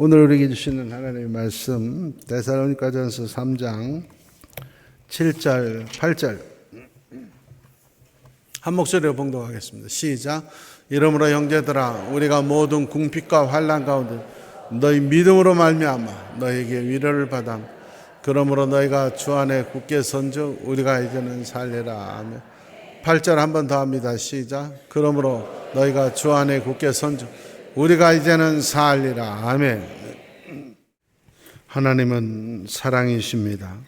오늘 우리에게 주시는 하나님의 말씀 데살로니가전서 3장 7절 8절 한 목소리로 봉독하겠습니다. 시작. 이러므로 형제들아 우리가 모든 궁핍과 환난 가운데 너희 믿음으로 말미암아 너희에게 위로를 받아 그러므로 너희가 주 안에 굳게 선즉 우리가 이제는 살리라. 아멘. 8절 한 번 더 합니다. 시작. 그러므로 너희가 주 안에 굳게 선즉 우리가 이제는 살리라. 아멘. 하나님은 사랑이십니다.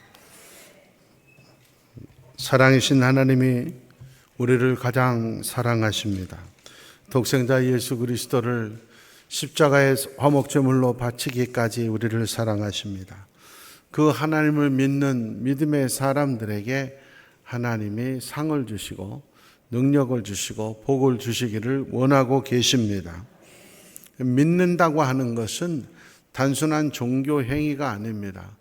사랑이신 하나님이 우리를 가장 사랑하십니다. 독생자 예수 그리스도를 십자가의 화목제물로 바치기까지 우리를 사랑하십니다. 그 하나님을 믿는 믿음의 사람들에게 하나님이 상을 주시고 능력을 주시고 복을 주시기를 원하고 계십니다. 믿는다고 하는 것은 단순한 종교 행위가 아닙니다.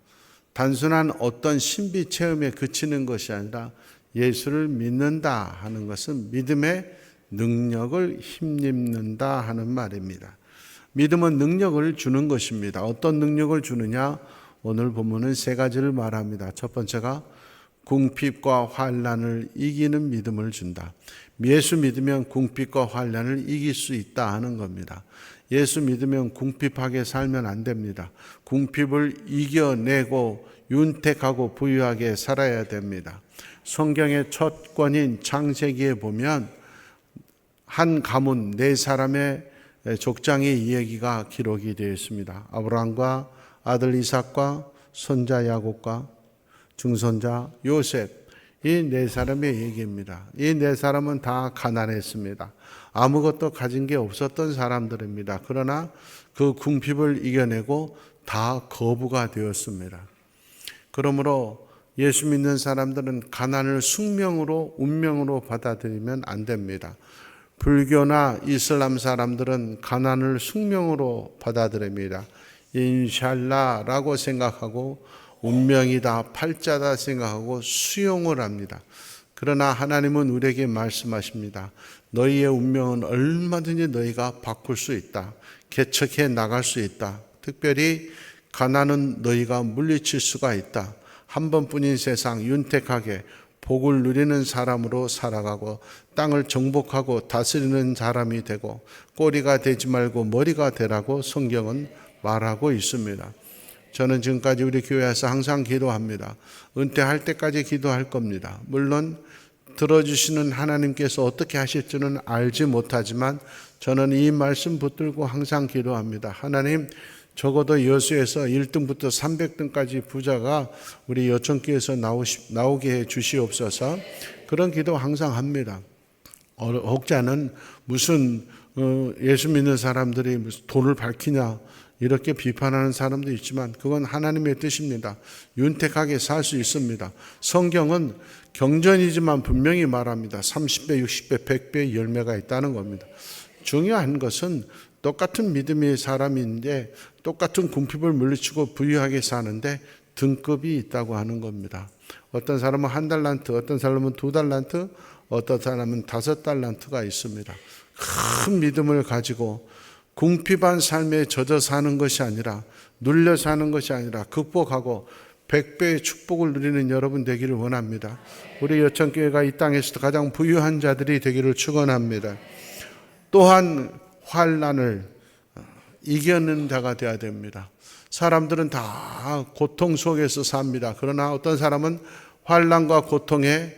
단순한 어떤 신비 체험에 그치는 것이 아니라 예수를 믿는다 하는 것은 믿음의 능력을 힘입는다 하는 말입니다. 믿음은 능력을 주는 것입니다. 어떤 능력을 주느냐? 오늘 본문은 세 가지를 말합니다. 첫 번째가 궁핍과 환난을 이기는 믿음을 준다. 예수 믿으면 궁핍과 환난을 이길 수 있다 하는 겁니다. 예수 믿으면 궁핍하게 살면 안 됩니다. 궁핍을 이겨내고 윤택하고 부유하게 살아야 됩니다. 성경의 첫 권인 창세기에 보면 한 가문 네 사람의 족장의 이야기가 기록이 되어 있습니다. 아브라함과 아들 이삭과 손자 야곱과 중손자 요셉, 이 네 사람의 얘기입니다. 이 네 사람은 다 가난했습니다. 아무것도 가진 게 없었던 사람들입니다. 그러나 그 궁핍을 이겨내고 다 거부가 되었습니다. 그러므로 예수 믿는 사람들은 가난을 숙명으로 운명으로 받아들이면 안 됩니다. 불교나 이슬람 사람들은 가난을 숙명으로 받아들입니다. 인샬라라고 생각하고 운명이다, 팔자다 생각하고 수용을 합니다. 그러나 하나님은 우리에게 말씀하십니다. 너희의 운명은 얼마든지 너희가 바꿀 수 있다. 개척해 나갈 수 있다. 특별히 가난은 너희가 물리칠 수가 있다. 한 번뿐인 세상 윤택하게 복을 누리는 사람으로 살아가고 땅을 정복하고 다스리는 사람이 되고 꼬리가 되지 말고 머리가 되라고 성경은 말하고 있습니다. 저는 지금까지 우리 교회에서 항상 기도합니다. 은퇴할 때까지 기도할 겁니다. 물론 들어주시는 하나님께서 어떻게 하실지는 알지 못하지만 저는 이 말씀 붙들고 항상 기도합니다. 하나님, 적어도 여수에서 1등부터 300등까지 부자가 우리 여천교회에서 나오게 해 주시옵소서. 그런 기도 항상 합니다. 혹자는 무슨 예수 믿는 사람들이 무슨 돈을 밝히냐 이렇게 비판하는 사람도 있지만 그건 하나님의 뜻입니다. 윤택하게 살 수 있습니다. 성경은 경전이지만 분명히 말합니다. 30배, 60배, 100배의 열매가 있다는 겁니다. 중요한 것은 똑같은 믿음의 사람인데 똑같은 궁핍을 물리치고 부유하게 사는데 등급이 있다고 하는 겁니다. 어떤 사람은 1달란트, 어떤 사람은 2달란트, 어떤 사람은 5달란트가 있습니다. 큰 믿음을 가지고 궁핍한 삶에 젖어 사는 것이 아니라 눌려 사는 것이 아니라 극복하고 100배의 축복을 누리는 여러분 되기를 원합니다. 우리 여천교회가 이 땅에서도 가장 부유한 자들이 되기를 축원합니다. 또한 환난을 이겨내는 자가 되어야 됩니다. 사람들은 다 고통 속에서 삽니다. 그러나 어떤 사람은 환난과 고통에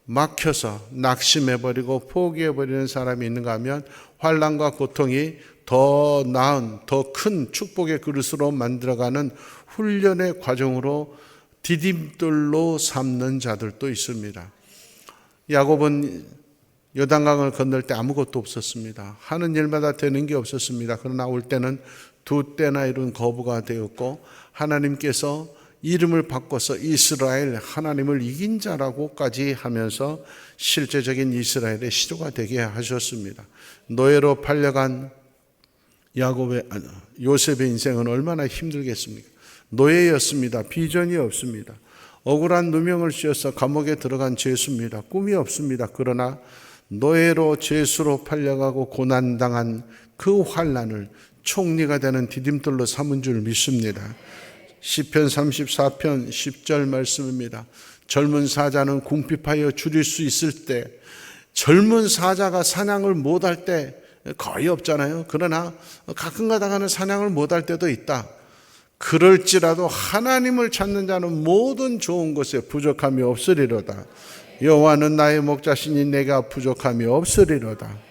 막혀서 낙심해버리고 포기해버리는 사람이 있는가 하면 환난과 고통이 더 나은, 더 큰 축복의 그릇으로 만들어가는 훈련의 과정으로 디딤돌로 삼는 자들도 있습니다. 야곱은 요단강을 건널 때 아무것도 없었습니다. 하는 일마다 되는 게 없었습니다. 그러나 올 때는 2때나 이룬 거부가 되었고 하나님께서 이름을 바꿔서 이스라엘, 하나님을 이긴 자라고까지 하면서 실제적인 이스라엘의 시조가 되게 하셨습니다. 노예로 팔려간 요셉의 인생은 얼마나 힘들겠습니까? 노예였습니다. 비전이 없습니다. 억울한 누명을 씌워서 감옥에 들어간 죄수입니다. 꿈이 없습니다. 그러나 노예로 죄수로 팔려가고 고난당한 그 환난을 총리가 되는 디딤돌로 삼은 줄 믿습니다. 시편 34편 10절 말씀입니다. 젊은 사자는 궁핍하여 줄일 수 있을 때, 젊은 사자가 사냥을 못할 때 거의 없잖아요. 그러나 가끔 가다가는 사냥을 못할 때도 있다. 그럴지라도 하나님을 찾는 자는 모든 좋은 것에 부족함이 없으리로다. 여호와는 나의 목자시니 내가 부족함이 없으리로다.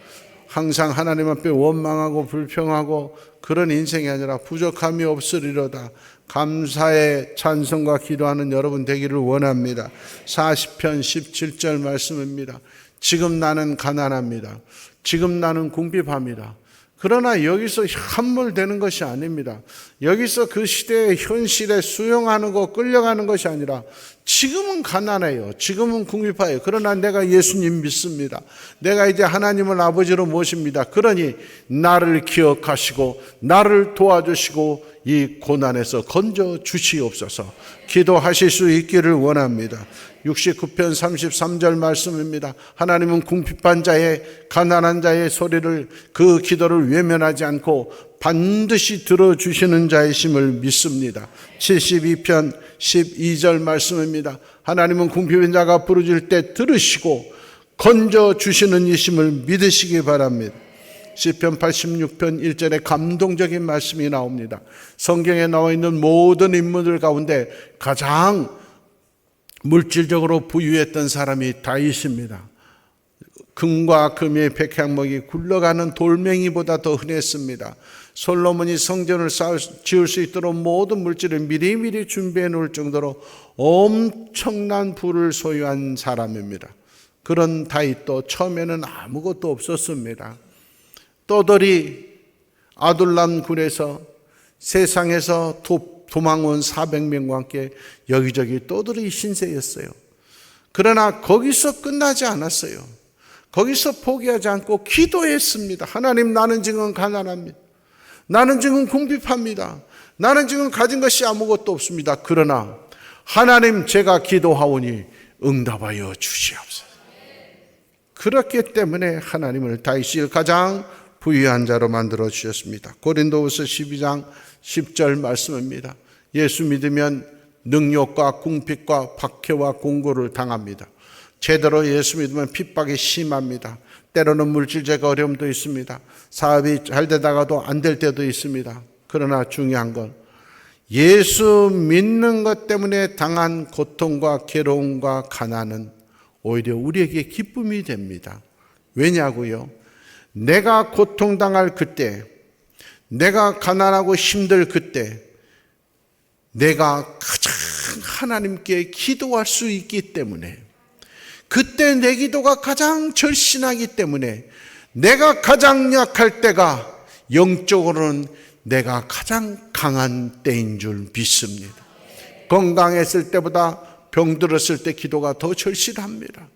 항상 하나님 앞에 원망하고 불평하고 그런 인생이 아니라 부족함이 없으리로다. 감사의 찬송과 기도하는 여러분 되기를 원합니다. 40편 17절 말씀입니다. 지금 나는 가난합니다. 지금 나는 궁핍합니다. 그러나 여기서 함몰되는 것이 아닙니다. 여기서 그 시대의 현실에 수용하는 끌려가는 것이 아니라 지금은 가난해요. 지금은 궁핍해요. 그러나 내가 예수님 믿습니다. 내가 이제 하나님을 아버지로 모십니다. 그러니 나를 기억하시고 나를 도와주시고 이 고난에서 건져 주시옵소서. 기도하실 수 있기를 원합니다. 69편 33절 말씀입니다. 하나님은 궁핍한 자의 가난한 자의 소리를 그 기도를 외면하지 않고 반드시 들어주시는 자이심을 믿습니다. 72편 12절 말씀입니다. 하나님은 궁핍한 자가 부르짖을 때 들으시고 건져주시는 이심을 믿으시기 바랍니다. 시편 86편 1절에 감동적인 말씀이 나옵니다. 성경에 나와 있는 모든 인물들 가운데 가장 물질적으로 부유했던 사람이 다윗입니다. 금과 금의 백향목이 굴러가는 돌멩이보다 더 흔했습니다. 솔로몬이 성전을 지을 수 있도록 모든 물질을 미리미리 준비해 놓을 정도로 엄청난 부를 소유한 사람입니다. 그런 다윗도 처음에는 아무것도 없었습니다. 떠돌이 아둘람 굴에서 세상에서 도망온 400명과 함께 여기저기 떠돌이 신세였어요. 그러나 거기서 끝나지 않았어요. 거기서 포기하지 않고 기도했습니다. 하나님, 나는 지금 가난합니다. 나는 지금 궁핍합니다. 나는 지금 가진 것이 아무것도 없습니다. 그러나 하나님, 제가 기도하오니 응답하여 주시옵소서. 그렇기 때문에 하나님을 다윗이 가장 부유한 자로 만들어 주셨습니다. 고린도후서 12장 10절 말씀입니다. 예수 믿으면 능욕과 궁핍과 박해와 공고를 당합니다. 제대로 예수 믿으면 핍박이 심합니다. 때로는 물질적 어려움도 있습니다. 사업이 잘 되다가도 안 될 때도 있습니다. 그러나 중요한 건 예수 믿는 것 때문에 당한 고통과 괴로움과 가난은 오히려 우리에게 기쁨이 됩니다. 왜냐고요? 내가 고통당할 그때, 내가 가난하고 힘들 그때 내가 가장 하나님께 기도할 수 있기 때문에, 그때 내 기도가 가장 절실하기 때문에, 내가 가장 약할 때가 영적으로는 내가 가장 강한 때인 줄 믿습니다. 건강했을 때보다 병들었을 때 기도가 더 절실합니다.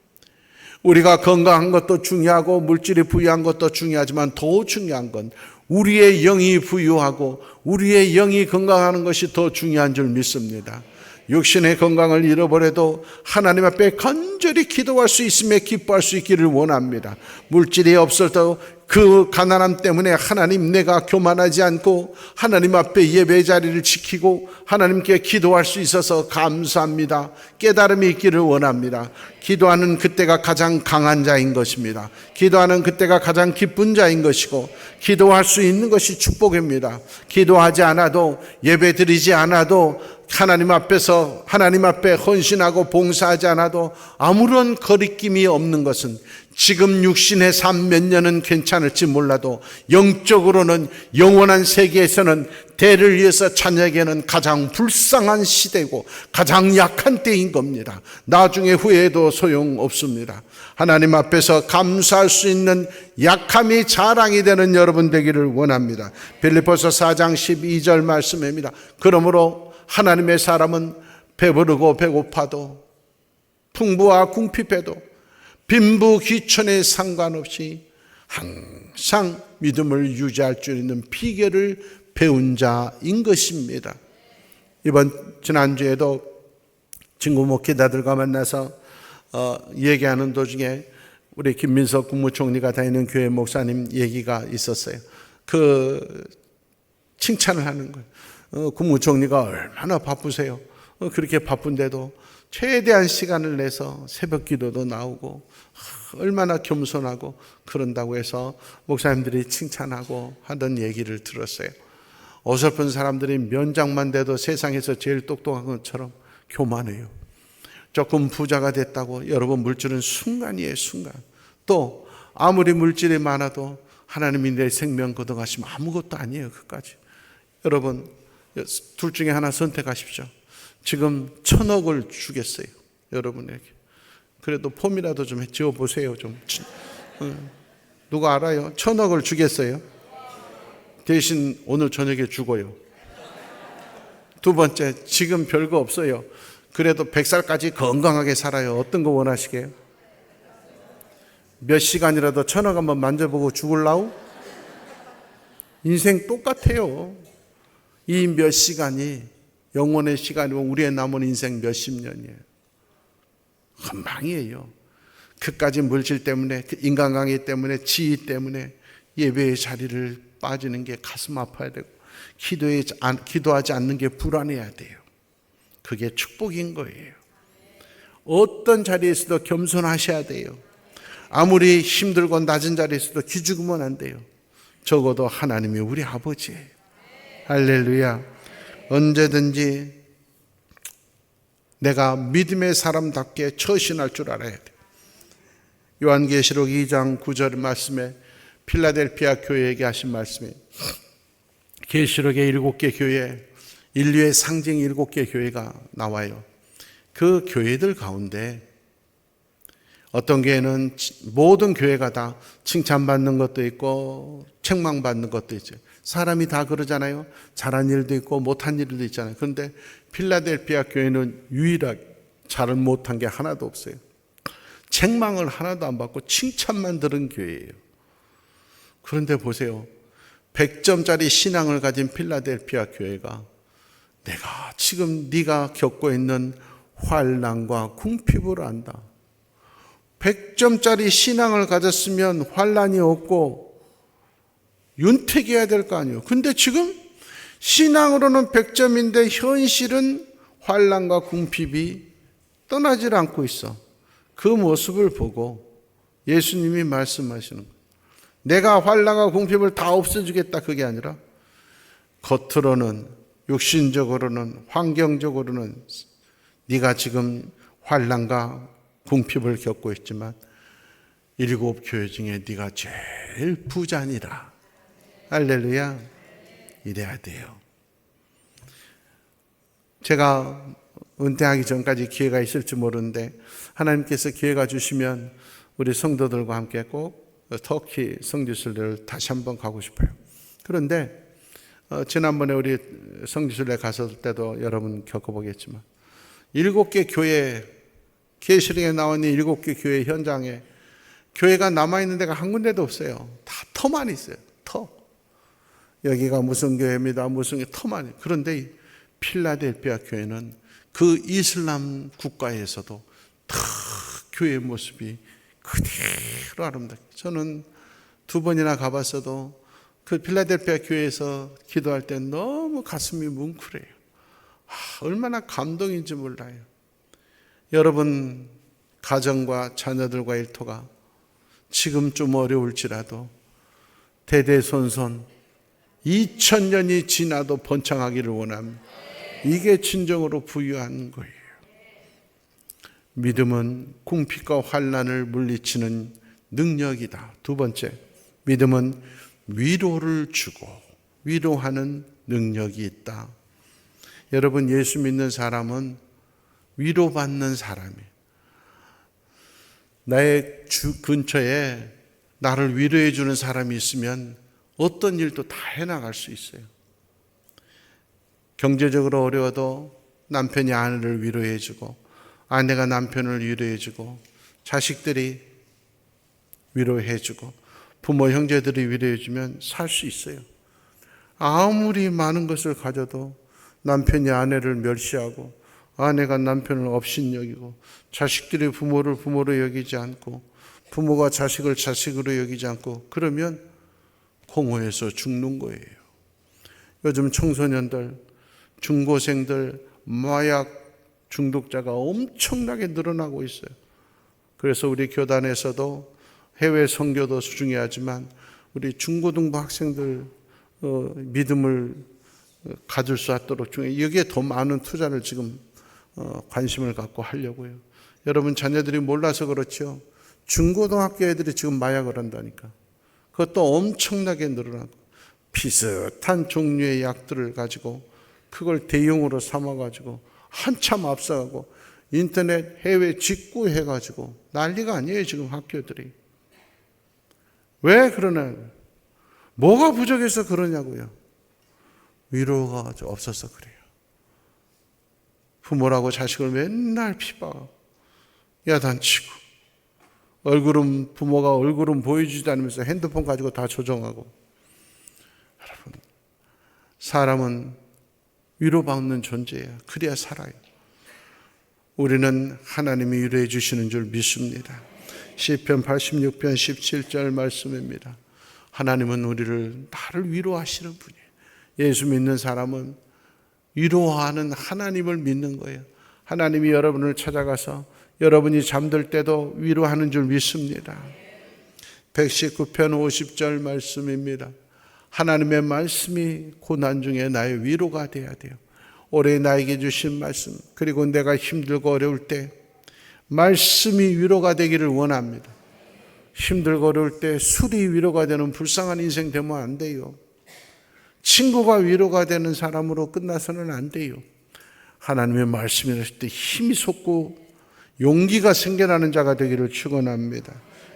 우리가 건강한 것도 중요하고 물질이 부유한 것도 중요하지만 더 중요한 건 우리의 영이 부유하고 우리의 영이 건강하는 것이 더 중요한 줄 믿습니다. 육신의 건강을 잃어버려도 하나님 앞에 간절히 기도할 수 있음에 기뻐할 수 있기를 원합니다. 물질이 없어도 그 가난함 때문에 하나님, 내가 교만하지 않고 하나님 앞에 예배 자리를 지키고 하나님께 기도할 수 있어서 감사합니다. 깨달음이 있기를 원합니다. 기도하는 그때가 가장 강한 자인 것입니다. 기도하는 그때가 가장 기쁜 자인 것이고, 기도할 수 있는 것이 축복입니다. 기도하지 않아도, 예배 드리지 않아도, 하나님 앞에서 하나님 앞에 헌신하고 봉사하지 않아도 아무런 거리낌이 없는 것은, 지금 육신의 삶 몇 년은 괜찮을지 몰라도 영적으로는, 영원한 세계에서는 대를 위해서 자녀에게는 가장 불쌍한 시대고 가장 약한 때인 겁니다. 나중에 후회해도 소용없습니다. 하나님 앞에서 감사할 수 있는 약함이 자랑이 되는 여러분 되기를 원합니다. 빌립보서 4장 12절 말씀입니다. 그러므로 하나님의 사람은 배부르고 배고파도, 풍부와 궁핍해도, 빈부귀천에 상관없이 항상 믿음을 유지할 수 있는 비결을 배운 자인 것입니다. 지난주에도 친구 목회자들과 만나서 얘기하는 도중에 우리 김민석 국무총리가 다니는 교회 목사님 얘기가 있었어요. 그 칭찬을 하는 거예요. 국무총리가 얼마나 바쁘세요. 그렇게 바쁜데도 최대한 시간을 내서 새벽 기도도 나오고 얼마나 겸손하고 그런다고 해서 목사님들이 칭찬하고 하던 얘기를 들었어요. 어설픈 사람들이 면장만 돼도 세상에서 제일 똑똑한 것처럼 교만해요. 조금 부자가 됐다고 여러분 물질은 순간이에요. 순간. 또 아무리 물질이 많아도 하나님이 내 생명 걷어가시면 아무것도 아니에요. 그까지. 여러분 둘 중에 하나 선택하십시오. 지금 1,000억을 주겠어요. 여러분에게. 그래도 폼이라도 좀 지어보세요. 좀. 누가 알아요? 1,000억을 주겠어요. 대신 오늘 저녁에 죽어요. 두 번째, 지금 별거 없어요. 그래도 100살까지 건강하게 살아요. 어떤 거 원하시게요? 몇 시간이라도 1,000억 한번 만져보고 죽을라우? 인생 똑같아요. 이 몇 시간이 영혼의 시간이면 우리의 남은 인생 몇십 년이에요. 금방이에요. 그까지 물질 때문에, 인간관계 때문에, 지위 때문에 예배의 자리를 빠지는 게 가슴 아파야 되고 기도하지 않는 게 불안해야 돼요. 그게 축복인 거예요. 어떤 자리에서도 겸손하셔야 돼요. 아무리 힘들고 낮은 자리에서도 기죽으면 안 돼요. 적어도 하나님이 우리 아버지예요. 할렐루야. 언제든지 내가 믿음의 사람답게 처신할 줄 알아야 돼요. 요한계시록 2장 9절 말씀에 필라델피아 교회에게 하신 말씀이에요. 계시록의 7개 교회, 인류의 상징 7개 교회가 나와요. 그 교회들 가운데 어떤 교회는 모든 교회가 다 칭찬받는 것도 있고 책망받는 것도 있죠. 사람이 다 그러잖아요. 잘한 일도 있고 못한 일도 있잖아요. 그런데 필라델피아 교회는 유일하게 잘을 못한 게 하나도 없어요. 책망을 하나도 안 받고 칭찬만 들은 교회예요. 그런데 보세요. 100점짜리 신앙을 가진 필라델피아 교회가 내가 지금 네가 겪고 있는 환난과 궁핍을 안다. 100점짜리 신앙을 가졌으면 환난이 없고 윤택해야 될 거 아니에요. 근데 지금 신앙으로는 100점인데 현실은 환난과 궁핍이 떠나질 않고 있어. 그 모습을 보고 예수님이 말씀하시는 거예요. 내가 환난과 궁핍을 다 없애주겠다 그게 아니라 겉으로는 육신적으로는 환경적으로는 네가 지금 환난과 궁핍을 겪고 있지만 7 교회 중에 네가 제일 부자니라. 할렐루야. 이래야 돼요. 제가 은퇴하기 전까지 기회가 있을지 모르는데 하나님께서 기회가 주시면 우리 성도들과 함께 꼭 터키 성지순례를 다시 한번 가고 싶어요. 그런데 지난번에 우리 성지순례 갔을 때도 여러분 겪어보겠지만 7개 교회, 계시록에 나온 이 7개 교회 현장에 교회가 남아있는 데가 한 군데도 없어요. 다 터만 있어요. 터. 여기가 무슨 교회입니다. 무슨 터만 있어요. 그런데 이 필라델피아 교회는 그 이슬람 국가에서도 다 교회의 모습이 그대로 아름답게. 저는 2번이나 가봤어도 그 필라델피아 교회에서 기도할 때 너무 가슴이 뭉클해요. 얼마나 감동인지 몰라요. 여러분 가정과 자녀들과 일터가 지금 좀 어려울지라도 대대손손 2000년이 지나도 번창하기를 원합니다. 이게 진정으로 부유한 거예요. 믿음은 궁핍과 환난을 물리치는 능력이다. 2번째, 믿음은 위로를 주고 위로하는 능력이 있다. 여러분 예수 믿는 사람은 위로받는 사람이에요. 나의 근처에 나를 위로해 주는 사람이 있으면 어떤 일도 다 해나갈 수 있어요. 경제적으로 어려워도 남편이 아내를 위로해 주고 아내가 남편을 위로해 주고 자식들이 위로해 주고 부모 형제들이 위로해 주면 살 수 있어요. 아무리 많은 것을 가져도 남편이 아내를 멸시하고 아내가 남편을 업신여기고 자식들이 부모를 부모로 여기지 않고 부모가 자식을 자식으로 여기지 않고 그러면 공허해서 죽는 거예요. 요즘 청소년들, 중고생들, 마약 중독자가 엄청나게 늘어나고 있어요. 그래서 우리 교단에서도 해외 선교도 중요하지만 우리 중고등부 학생들 믿음을 가질 수 있도록 여기에 더 많은 투자를 지금 관심을 갖고 하려고요. 여러분 자녀들이 몰라서 그렇죠. 중고등학교 애들이 지금 마약을 한다니까. 그것도 엄청나게 늘어나고 비슷한 종류의 약들을 가지고 그걸 대용으로 삼아가지고 한참 앞서가고 인터넷 해외 직구해가지고 난리가 아니에요 지금 학교들이. 왜 그러나? 뭐가 부족해서 그러냐고요. 위로가 없어서 그래요. 부모라고 자식을 맨날 피봐 야단치고 부모가 얼굴은 보여주지도 않으면서 핸드폰 가지고 다 조정하고. 여러분, 사람은 위로받는 존재예요. 그래야 살아요. 우리는 하나님이 위로해 주시는 줄 믿습니다. 시편 86편 17절 말씀입니다. 하나님은 나를 위로하시는 분이에요. 예수 믿는 사람은 위로하는 하나님을 믿는 거예요. 하나님이 여러분을 찾아가서 여러분이 잠들 때도 위로하는 줄 믿습니다. 119편 50절 말씀입니다. 하나님의 말씀이 고난 중에 나의 위로가 되어야 돼요. 올해 나에게 주신 말씀, 그리고 내가 힘들고 어려울 때 말씀이 위로가 되기를 원합니다. 힘들고 어려울 때 술이 위로가 되는 불쌍한 인생 되면 안 돼요. 친구가 위로가 되는 사람으로 끝나서는 안 돼요. 하나님의 말씀이 하실 때 힘이 솟고 용기가 생겨나는 자가 되기를 축원합니다.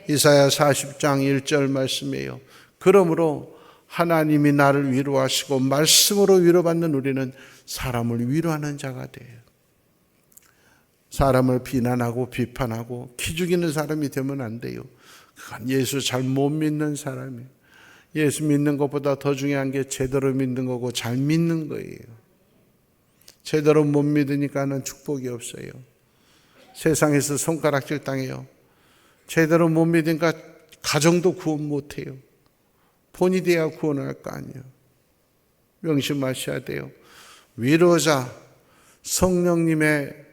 이사야 40장 1절 말씀이에요. 그러므로 하나님이 나를 위로하시고 말씀으로 위로받는 우리는 사람을 위로하는 자가 돼요. 사람을 비난하고 비판하고 기죽이는 사람이 되면 안 돼요. 그건 예수 잘 못 믿는 사람이에요. 예수 믿는 것보다 더 중요한 게 제대로 믿는 거고 잘 믿는 거예요. 제대로 못 믿으니까는 축복이 없어요. 세상에서 손가락질 당해요. 제대로 못 믿으니까 가정도 구원 못 해요. 본이 돼야 구원할 거 아니에요. 명심하셔야 돼요. 위로자, 성령님의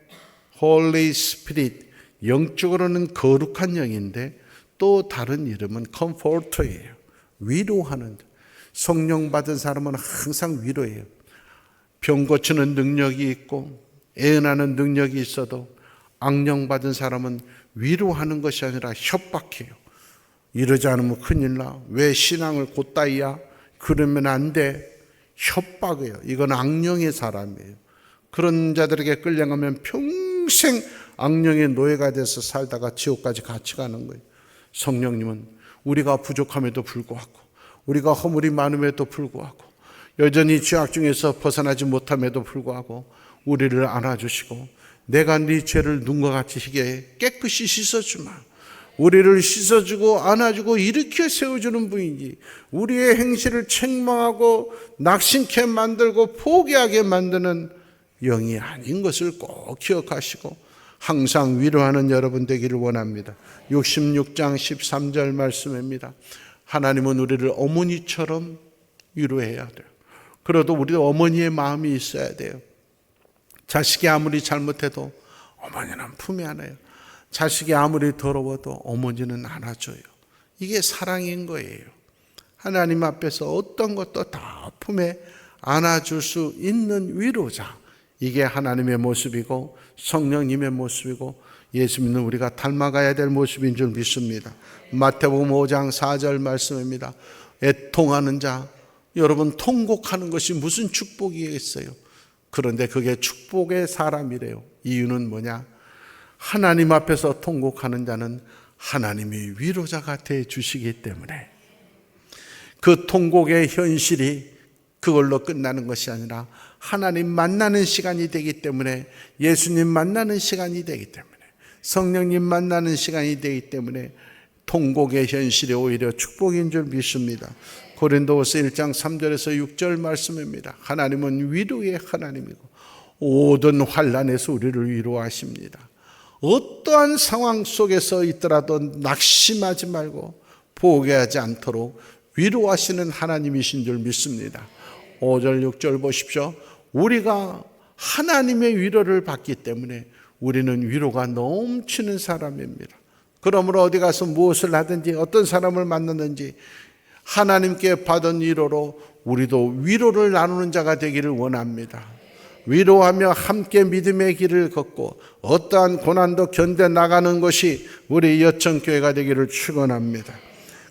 Holy Spirit, 영적으로는 거룩한 영인데 또 다른 이름은 Comforter예요. 위로하는, 성령 받은 사람은 항상 위로해요. 병 고치는 능력이 있고 애은하는 능력이 있어도 악령 받은 사람은 위로하는 것이 아니라 협박해요. 이러지 않으면 큰일 나. 왜 신앙을 곧다이야? 그러면 안 돼. 협박이에요. 이건 악령의 사람이에요. 그런 자들에게 끌려가면 평생 악령의 노예가 돼서 살다가 지옥까지 같이 가는 거예요. 성령님은 우리가 부족함에도 불구하고, 우리가 허물이 많음에도 불구하고, 여전히 죄악 중에서 벗어나지 못함에도 불구하고 우리를 안아주시고, 내가 네 죄를 눈과 같이 희게 깨끗이 씻어주마. 우리를 씻어주고 안아주고 일으켜 세워주는 분이지, 우리의 행실을 책망하고 낙심케 만들고 포기하게 만드는 영이 아닌 것을 꼭 기억하시고 항상 위로하는 여러분 되기를 원합니다. 66장 13절 말씀입니다. 하나님은 우리를 어머니처럼 위로해야 돼요. 그래도 우리도 어머니의 마음이 있어야 돼요. 자식이 아무리 잘못해도 어머니는 품에 안아요. 자식이 아무리 더러워도 어머니는 안아줘요. 이게 사랑인 거예요. 하나님 앞에서 어떤 것도 다 품에 안아줄 수 있는 위로자, 이게 하나님의 모습이고 성령님의 모습이고 예수 믿는 우리가 닮아가야 될 모습인 줄 믿습니다. 마태복음 5장 4절 말씀입니다. 애통하는 자, 여러분 통곡하는 것이 무슨 축복이겠어요? 그런데 그게 축복의 사람이래요. 이유는 뭐냐? 하나님 앞에서 통곡하는 자는 하나님이 위로자가 되어 주시기 때문에, 그 통곡의 현실이 그걸로 끝나는 것이 아니라 하나님 만나는 시간이 되기 때문에, 예수님 만나는 시간이 되기 때문에, 성령님 만나는 시간이 되기 때문에 통곡의 현실이 오히려 축복인 줄 믿습니다. 고린도후서 1장 3절에서 6절 말씀입니다. 하나님은 위로의 하나님이고 모든 환난에서 우리를 위로하십니다. 어떠한 상황 속에서 있더라도 낙심하지 말고 포기하지 않도록 위로하시는 하나님이신 줄 믿습니다. 5절 6절 보십시오. 우리가 하나님의 위로를 받기 때문에 우리는 위로가 넘치는 사람입니다. 그러므로 어디 가서 무엇을 하든지 어떤 사람을 만났는지 하나님께 받은 위로로 우리도 위로를 나누는 자가 되기를 원합니다. 위로하며 함께 믿음의 길을 걷고 어떠한 고난도 견뎌나가는 것이 우리 여천교회가 되기를 축원합니다.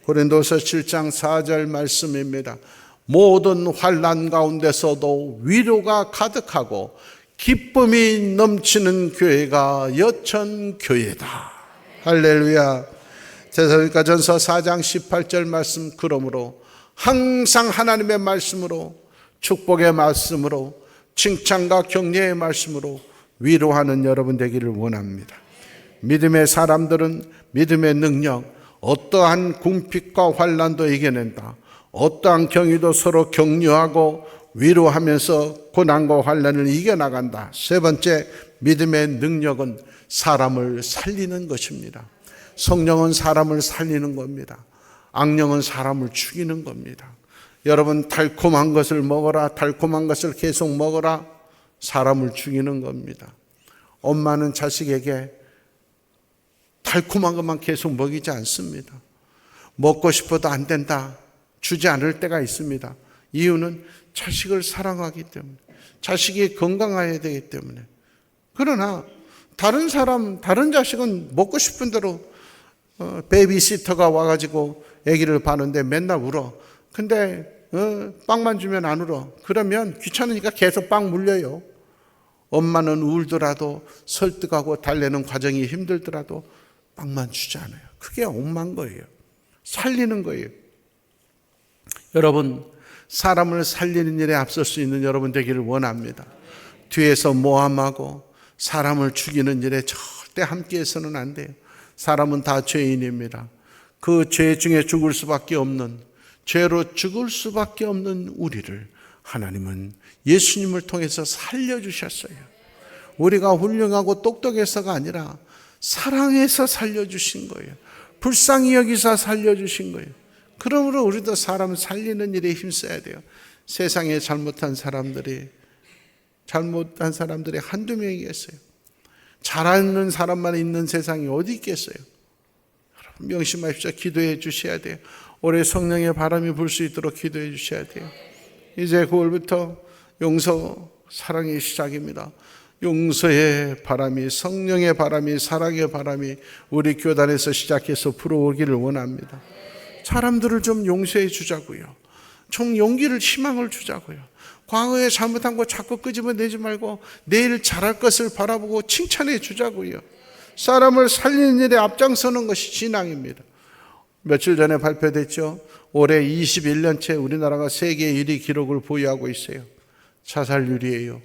고린도서 7장 4절 말씀입니다. 모든 환난 가운데서도 위로가 가득하고 기쁨이 넘치는 교회가 여천교회다. 할렐루야. 데살로니가전서 4장 18절 말씀, 그러므로 항상 하나님의 말씀으로 축복의 말씀으로 칭찬과 격려의 말씀으로 위로하는 여러분 되기를 원합니다. 믿음의 사람들은 믿음의 능력, 어떠한 궁핍과 환난도 이겨낸다. 어떠한 경위도 서로 격려하고 위로하면서 고난과 환난을 이겨나간다. 세 번째, 믿음의 능력은 사람을 살리는 것입니다. 성령은 사람을 살리는 겁니다. 악령은 사람을 죽이는 겁니다. 여러분, 달콤한 것을 먹어라, 달콤한 것을 계속 먹어라, 사람을 죽이는 겁니다. 엄마는 자식에게 달콤한 것만 계속 먹이지 않습니다. 먹고 싶어도 안 된다, 주지 않을 때가 있습니다. 이유는 자식을 사랑하기 때문에, 자식이 건강해야 되기 때문에. 그러나 다른 자식은 먹고 싶은 대로 베이비시터가 와가지고 아기를 봐는데 맨날 울어. 근데 빵만 주면 안 울어. 그러면 귀찮으니까 계속 빵 물려요. 엄마는 울더라도 설득하고 달래는 과정이 힘들더라도 빵만 주지 않아요. 그게 엄마인 거예요. 살리는 거예요. 여러분, 사람을 살리는 일에 앞설 수 있는 여러분 되기를 원합니다. 뒤에서 모함하고 사람을 죽이는 일에 절대 함께해서는 안 돼요. 사람은 다 죄인입니다. 그 죄 중에 죽을 수밖에 없는, 죄로 죽을 수밖에 없는 우리를 하나님은 예수님을 통해서 살려주셨어요. 우리가 훌륭하고 똑똑해서가 아니라 사랑해서 살려주신 거예요. 불쌍히 여기서 살려주신 거예요. 그러므로 우리도 사람 살리는 일에 힘써야 돼요. 세상에 잘못한 사람들이 한두 명이겠어요. 잘하는 사람만 있는 세상이 어디 있겠어요. 여러분, 명심하십시오. 기도해 주셔야 돼요. 올해 성령의 바람이 불 수 있도록 기도해 주셔야 돼요. 이제 9월부터 용서, 사랑의 시작입니다. 용서의 바람이, 성령의 바람이, 사랑의 바람이 우리 교단에서 시작해서 불어오기를 원합니다. 사람들을 좀 용서해 주자고요. 좀 용기를, 희망을 주자고요. 과거에 잘못한 거 자꾸 끄집어내지 말고 내일 잘할 것을 바라보고 칭찬해 주자고요. 사람을 살리는 일에 앞장서는 것이 신앙입니다. 며칠 전에 발표됐죠. 올해 21년째 우리나라가 세계 1위 기록을 보유하고 있어요. 자살률이에요.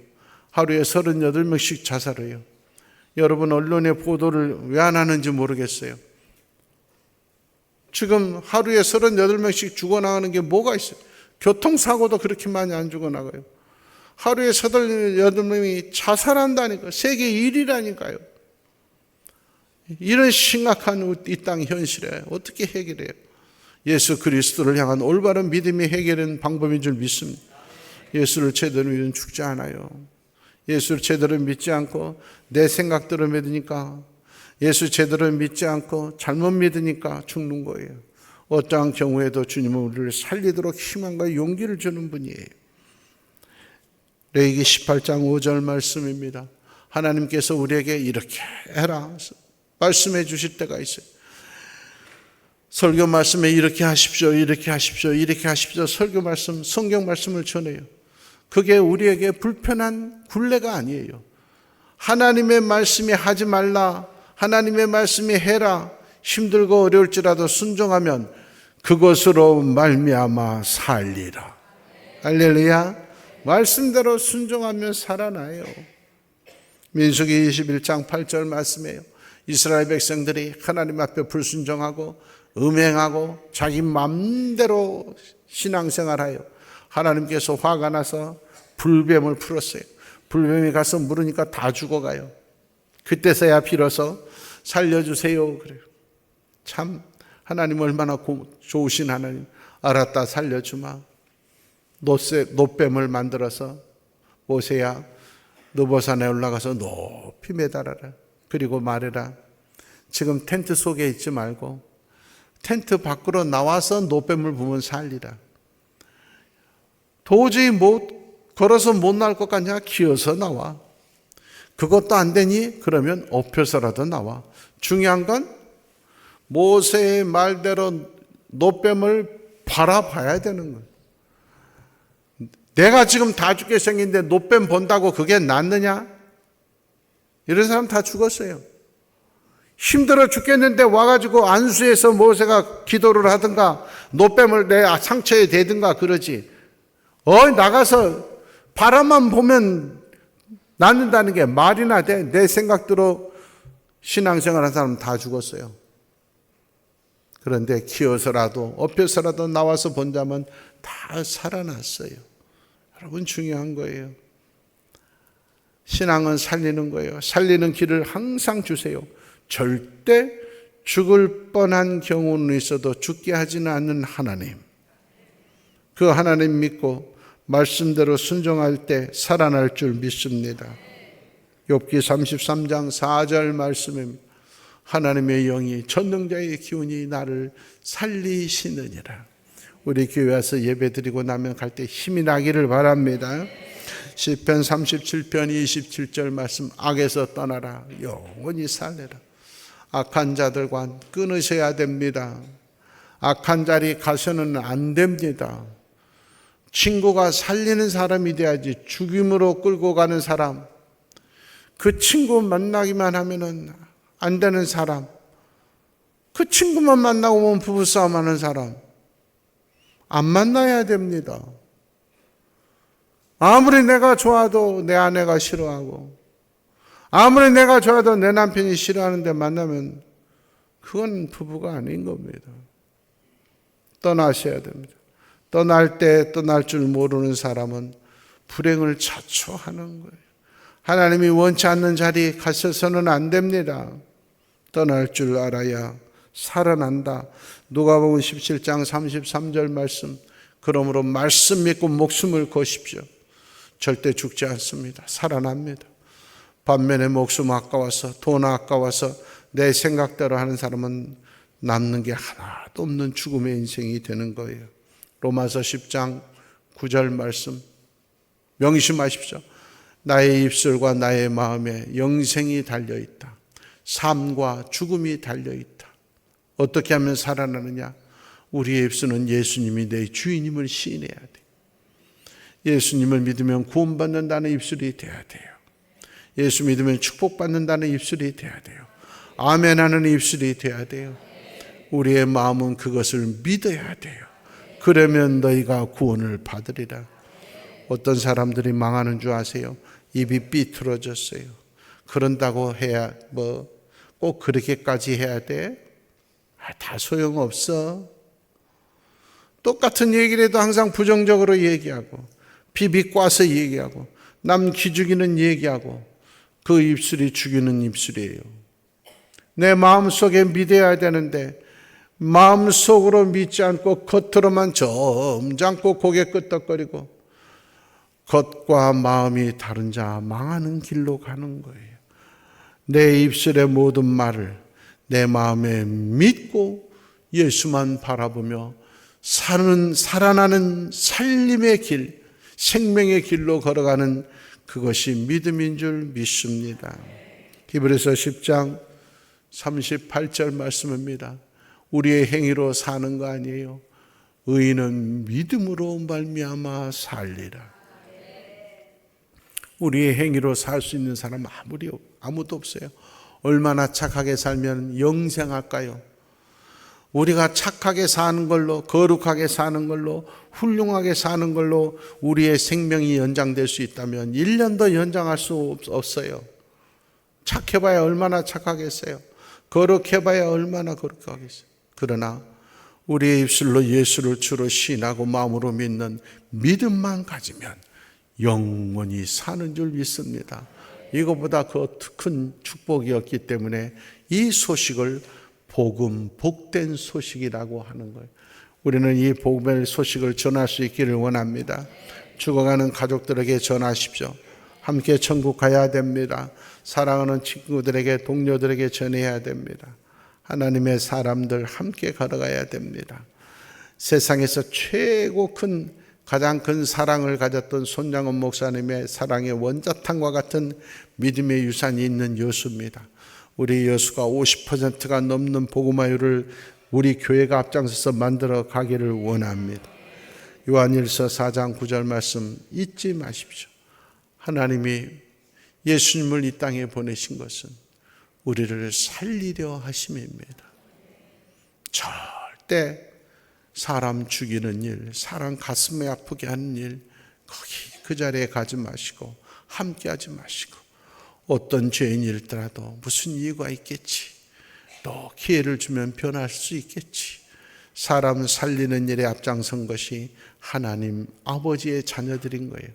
하루에 38명씩 자살해요. 여러분, 언론의 보도를 왜 안 하는지 모르겠어요. 지금 하루에 38명씩 죽어나가는 게 뭐가 있어요? 교통사고도 그렇게 많이 안 죽어나가요. 하루에 38명이 자살한다니까요. 세계 1위라니까요. 이런 심각한 이 땅 현실에 어떻게 해결해요? 예수 그리스도를 향한 올바른 믿음이 해결하는 방법인 줄 믿습니다. 예수를 제대로 믿으면 죽지 않아요. 예수를 제대로 믿지 않고 내 생각대로 믿으니까, 예수 제대로 믿지 않고 잘못 믿으니까 죽는 거예요. 어떠한 경우에도 주님은 우리를 살리도록 희망과 용기를 주는 분이에요. 레위기 18장 5절 말씀입니다. 하나님께서 우리에게 이렇게 해라 말씀해 주실 때가 있어요. 설교 말씀에 이렇게 하십시오, 이렇게 하십시오, 이렇게 하십시오. 설교 말씀, 성경 말씀을 전해요. 그게 우리에게 불편한 굴레가 아니에요. 하나님의 말씀이 하지 말라, 하나님의 말씀이 해라, 힘들고 어려울지라도 순종하면 그것으로 말미암아 살리라. 할렐루야. 말씀대로 순종하면 살아나요. 민수기 21장 8절 말씀이에요. 이스라엘 백성들이 하나님 앞에 불순종하고 음행하고 자기 마음대로 신앙생활하여 하나님께서 화가 나서 불뱀을 풀었어요. 불뱀이 가서 물으니까 다 죽어가요. 그때서야 비로소 살려주세요 그래요. 참 하나님 얼마나 좋으신 하나님. 알았다, 살려주마. 노뱀을 만들어서 모세야 느보산에 올라가서 높이 매달아라. 그리고 말해라. 지금 텐트 속에 있지 말고 텐트 밖으로 나와서 노뱀을 보면 살리라. 도저히 걸어서 못 나올 것 같냐? 기어서 나와. 그것도 안 되니? 그러면 엎혀서라도 나와. 중요한 건 모세의 말대로 노뱀을 바라봐야 되는 거예요. 내가 지금 다 죽게 생긴데 노뱀 본다고 그게 낫느냐? 이런 사람 다 죽었어요. 힘들어 죽겠는데 와가지고 안수해서 모세가 기도를 하든가 노뱀을 내 상처에 대든가 그러지. 나가서 바람만 보면 낫는다는 게 말이나 돼. 내 생각대로 신앙생활한 사람 다 죽었어요. 그런데 기어서라도 엎혀서라도 나와서 본다면 다 살아났어요. 여러분 중요한 거예요. 신앙은 살리는 거예요. 살리는 길을 항상 주세요. 절대 죽을 뻔한 경우는 있어도 죽게 하지는 않는 하나님. 그 하나님 믿고 말씀대로 순종할 때 살아날 줄 믿습니다. 욥기 33장 4절 말씀입니다. 하나님의 영이 전능자의 기운이 나를 살리시느니라. 우리 교회 와서 예배 드리고 나면 갈 때 힘이 나기를 바랍니다. 시편 37편 27절 말씀. 악에서 떠나라 영원히 살래라. 악한 자들과 끊으셔야 됩니다. 악한 자리 가서는 안 됩니다. 친구가 살리는 사람이 돼야지. 죽임으로 끌고 가는 사람, 그 친구 만나기만 하면은 안 되는 사람, 그 친구만 만나고 보면 부부싸움 하는 사람, 안 만나야 됩니다. 아무리 내가 좋아도 내 아내가 싫어하고, 아무리 내가 좋아도 내 남편이 싫어하는데 만나면 그건 부부가 아닌 겁니다. 떠나셔야 됩니다. 떠날 때 떠날 줄 모르는 사람은 불행을 자초하는 거예요. 하나님이 원치 않는 자리에 가셔서는 안 됩니다. 떠날 줄 알아야 살아난다. 누가복음 17장 33절 말씀. 그러므로 말씀 믿고 목숨을 거십시오. 절대 죽지 않습니다. 살아납니다. 반면에 목숨 아까워서 돈 아까워서 내 생각대로 하는 사람은 남는 게 하나도 없는 죽음의 인생이 되는 거예요. 로마서 10장 9절 말씀 명심하십시오. 나의 입술과 나의 마음에 영생이 달려있다. 삶과 죽음이 달려있다. 어떻게 하면 살아나느냐? 우리의 입술은 예수님이 내 주인임을 시인해야 돼. 예수님을 믿으면 구원받는다는 입술이 돼야 돼요. 예수 믿으면 축복받는다는 입술이 돼야 돼요. 아멘하는 입술이 돼야 돼요. 우리의 마음은 그것을 믿어야 돼요. 그러면 너희가 구원을 받으리라. 어떤 사람들이 망하는 줄 아세요? 입이 삐뚤어졌어요. 그런다고 해야 꼭 그렇게까지 해야 돼? 다 소용없어. 똑같은 얘기를 해도 항상 부정적으로 얘기하고 비비꼬아서 얘기하고 남 기죽이는 얘기하고 그 입술이 죽이는 입술이에요. 내 마음속에 믿어야 되는데 마음속으로 믿지 않고 겉으로만 점잖고 고개 끄덕거리고 겉과 마음이 다른 자 망하는 길로 가는 거예요. 내 입술의 모든 말을 내 마음에 믿고 예수만 바라보며 살아나는 살림의 길, 생명의 길로 걸어가는 그것이 믿음인 줄 믿습니다. 히브리서 10장 38절 말씀입니다. 우리의 행위로 사는 거 아니에요. 의인은 믿음으로 말미암아 살리라. 우리의 행위로 살 수 있는 사람 아무도 없어요. 얼마나 착하게 살면 영생할까요? 우리가 착하게 사는 걸로, 거룩하게 사는 걸로, 훌륭하게 사는 걸로 우리의 생명이 연장될 수 있다면 1년 더 연장할 수 없어요. 착해봐야 얼마나 착하겠어요. 거룩해봐야 얼마나 거룩하겠어요. 그러나 우리의 입술로 예수를 주로 시인하고 마음으로 믿는 믿음만 가지면 영원히 사는 줄 믿습니다. 이것보다 더 큰 축복이었기 때문에 이 소식을 복음, 복된 소식이라고 하는 거예요. 우리는 이 복음의 소식을 전할 수 있기를 원합니다. 죽어가는 가족들에게 전하십시오. 함께 천국 가야 됩니다. 사랑하는 친구들에게, 동료들에게 전해야 됩니다. 하나님의 사람들 함께 걸어가야 됩니다. 세상에서 최고 큰, 가장 큰 사랑을 가졌던 손장원 목사님의 사랑의 원자탄과 같은 믿음의 유산이 있는 여수입니다. 우리 여수가 50%가 넘는 복음화율을 우리 교회가 앞장서서 만들어 가기를 원합니다. 요한일서 4장 9절 말씀 잊지 마십시오. 하나님이 예수님을 이 땅에 보내신 것은 우리를 살리려 하심입니다. 절대 사람 죽이는 일, 사람 가슴에 아프게 하는 일, 거기 그 자리에 가지 마시고 함께 하지 마시고, 어떤 죄인일더라도 무슨 이유가 있겠지, 또 기회를 주면 변할 수 있겠지, 사람 살리는 일에 앞장선 것이 하나님 아버지의 자녀들인 거예요.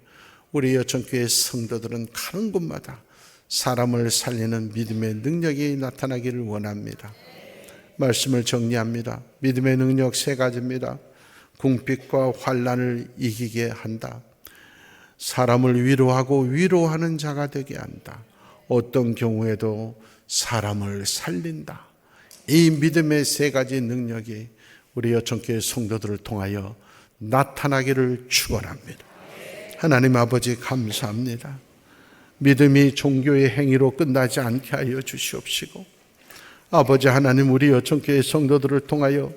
우리 여천교회 성도들은 가는 곳마다 사람을 살리는 믿음의 능력이 나타나기를 원합니다. 말씀을 정리합니다. 믿음의 능력 3가지입니다. 궁핍과 환난을 이기게 한다. 사람을 위로하고 위로하는 자가 되게 한다. 어떤 경우에도 사람을 살린다. 이 믿음의 3가지 능력이 우리 여천교회 성도들을 통하여 나타나기를 축원합니다. 하나님 아버지 감사합니다. 믿음이 종교의 행위로 끝나지 않게 하여 주시옵시고, 아버지 하나님, 우리 여천교회 성도들을 통하여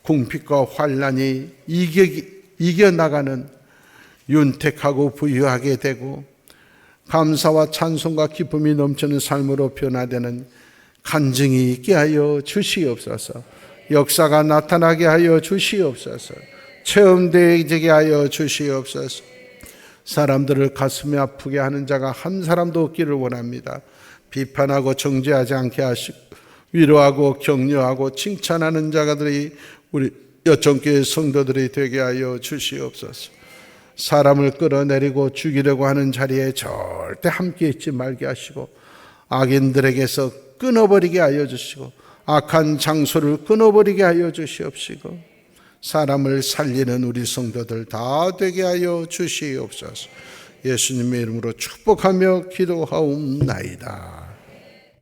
궁핍과 환난이 이겨나가는 윤택하고 부유하게 되고 감사와 찬송과 기쁨이 넘치는 삶으로 변화되는 간증이 있게 하여 주시옵소서. 역사가 나타나게 하여 주시옵소서. 체험되게 하여 주시옵소서. 사람들을 가슴에 아프게 하는 자가 한 사람도 없기를 원합니다. 비판하고 정죄하지 않게 하시고 위로하고 격려하고 칭찬하는 자들이 우리 여천교회 성도들이 되게 하여 주시옵소서. 사람을 끌어내리고 죽이려고 하는 자리에 절대 함께 있지 말게 하시고, 악인들에게서 끊어버리게 하여 주시고, 악한 장소를 끊어버리게 하여 주시옵시고, 사람을 살리는 우리 성도들 다 되게 하여 주시옵소서. 예수님의 이름으로 축복하며 기도하옵나이다.